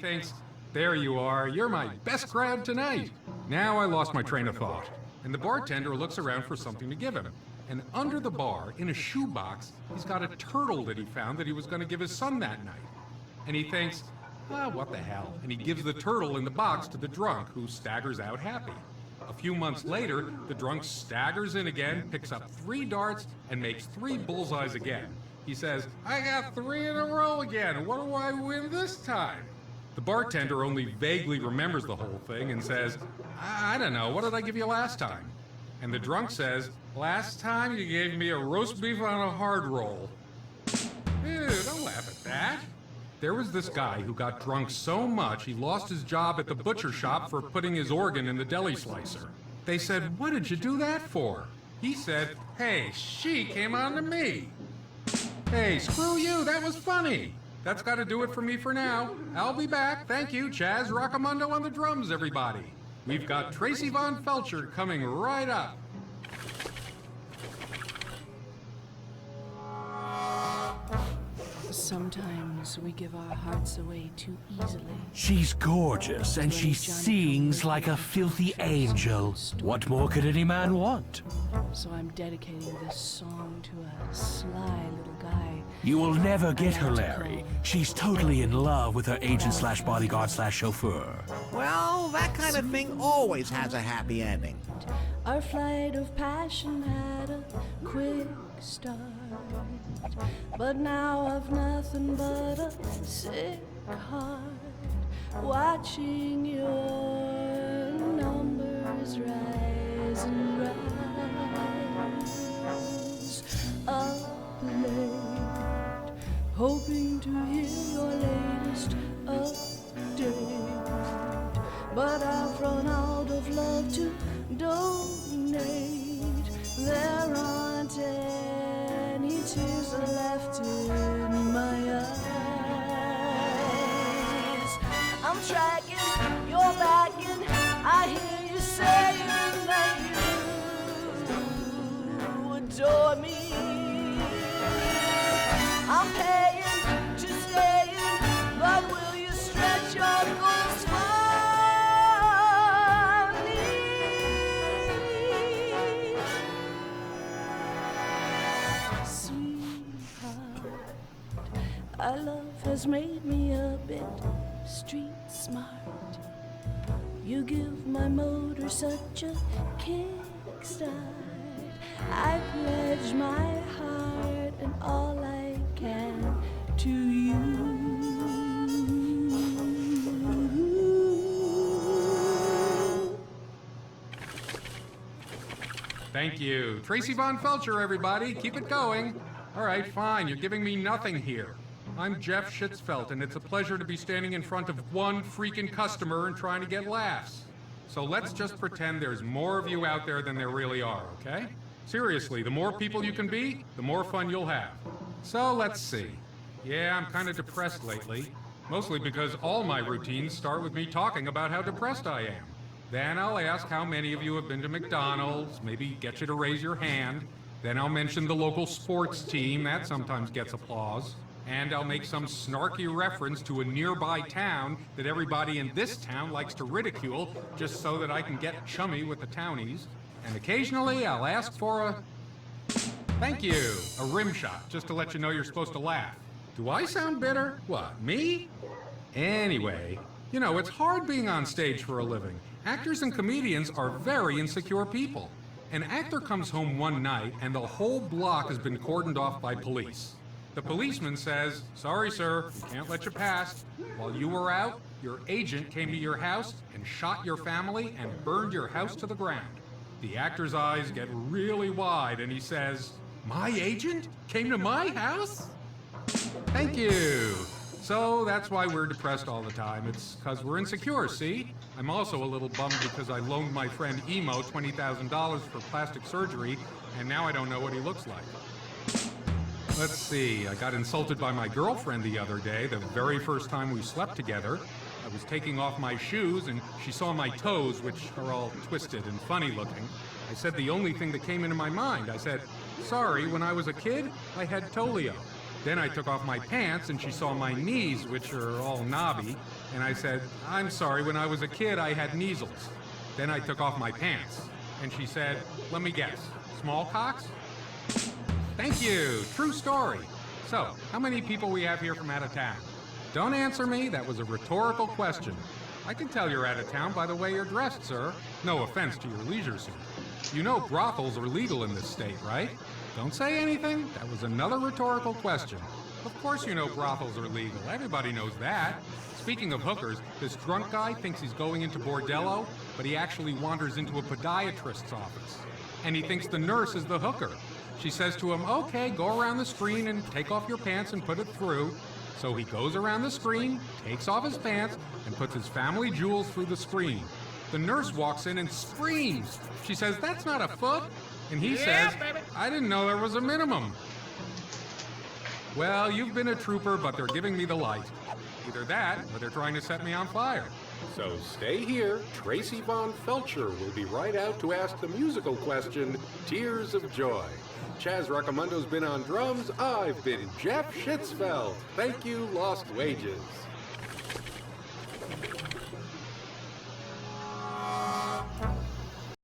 thinks, there you are, you're my best crowd tonight. Now I lost my train of thought, and the bartender looks around for something to give him. And under the bar, in a shoebox, he's got a turtle that he found that he was going to give his son that night. And he thinks, what the hell? And he gives the turtle in the box to the drunk, who staggers out happy. A few months later, the drunk staggers in again, picks up 3 darts, and makes 3 bullseyes again. He says, I got 3 in a row again. What do I win this time? The bartender only vaguely remembers the whole thing and says, I don't know, what did I give you last time? And the drunk says, last time you gave me a roast beef on a hard roll. Ew, don't laugh at that. There was this guy who got drunk so much he lost his job at the butcher shop for putting his organ in the deli slicer. They said, what did you do that for? He said, hey, she came on to me. Hey, screw you, that was funny. That's got to do it for me for now. I'll be back. Thank you, Chaz Rockamundo on the drums, everybody. We've got Tracy Von Felcher coming right up. Sometimes we give our hearts away too easily. She's gorgeous, and she sings like a filthy angel. What more could any man want? So I'm dedicating this song to a sly little guy. You will never get her, Larry. She's totally in love with her agent/bodyguard/chauffeur. Well, that kind of thing always has a happy ending. Our flight of passion had a quick start, but now I've nothing but a sick heart, watching your numbers rise and rise. Up late, hoping to hear your latest update, but I've run out of love to donate. There aren't any tears left in my eyes. I'm tracking, you're backing, I hear you saying that you adore me. I'm paying to stay in, but will you stretch your goals for me? Sweetheart, our love has made me a bit street smart. You give my motor such a kickstart. I pledge my heart and all I can to you. Thank you. Tracy Von Felcher, everybody. Keep it going. All right, fine. You're giving me nothing here. I'm Jeff Schitzfeld, and it's a pleasure to be standing in front of one freaking customer and trying to get laughs. So let's just pretend there's more of you out there than there really are, okay? Seriously, the more people you can be, the more fun you'll have. So let's see. Yeah, I'm kind of depressed lately. Mostly because all my routines start with me talking about how depressed I am. Then I'll ask how many of you have been to McDonald's, maybe get you to raise your hand. Then I'll mention the local sports team, that sometimes gets applause. And I'll make some snarky reference to a nearby town that everybody in this town likes to ridicule, just so that I can get chummy with the townies. And occasionally I'll ask for a... Thank you, a rim shot, just to let you know you're supposed to laugh. Do I sound bitter? What, me? Anyway, you know, it's hard being on stage for a living. Actors and comedians are very insecure people. An actor comes home one night and the whole block has been cordoned off by police. The policeman says, sorry sir, we can't let you pass. While you were out, your agent came to your house and shot your family and burned your house to the ground. The actor's eyes get really wide and he says, my agent came to my house? Thank you. So that's why we're depressed all the time. It's because we're insecure, see? I'm also a little bummed because I loaned my friend Emo $20,000 for plastic surgery, and now I don't know what he looks like. Let's see, I got insulted by my girlfriend the other day, the very first time we slept together. I was taking off my shoes, and she saw my toes, which are all twisted and funny looking. I said the only thing that came into my mind. I said, sorry, when I was a kid, I had polio. Then I took off my pants and she saw my knees, which are all knobby. And I said, I'm sorry, when I was a kid, I had measles. Then I took off my pants. And she said, let me guess, smallpox? Thank you, true story. So, how many people we have here from out of town? Don't answer me, that was a rhetorical question. I can tell you're out of town by the way you're dressed, sir. No offense to your leisure suit. You know brothels are legal in this state, right? Don't say anything, that was another rhetorical question. Of course you know brothels are legal, everybody knows that. Speaking of hookers, this drunk guy thinks he's going into bordello, but he actually wanders into a podiatrist's office. And he thinks the nurse is the hooker. She says to him, okay, go around the screen and take off your pants and put it through. So he goes around the screen, takes off his pants, and puts his family jewels through the screen. The nurse walks in and screams. She says, that's not a foot. And he says, I didn't know there was a minimum. Well, you've been a trooper, but they're giving me the light. Either that, or they're trying to set me on fire. So stay here. Tracy Von Felcher will be right out to ask the musical question, Tears of Joy. Chaz Rockamundo's been on drums. I've been Jeff Schitzfeld. Thank you, Lost Wages.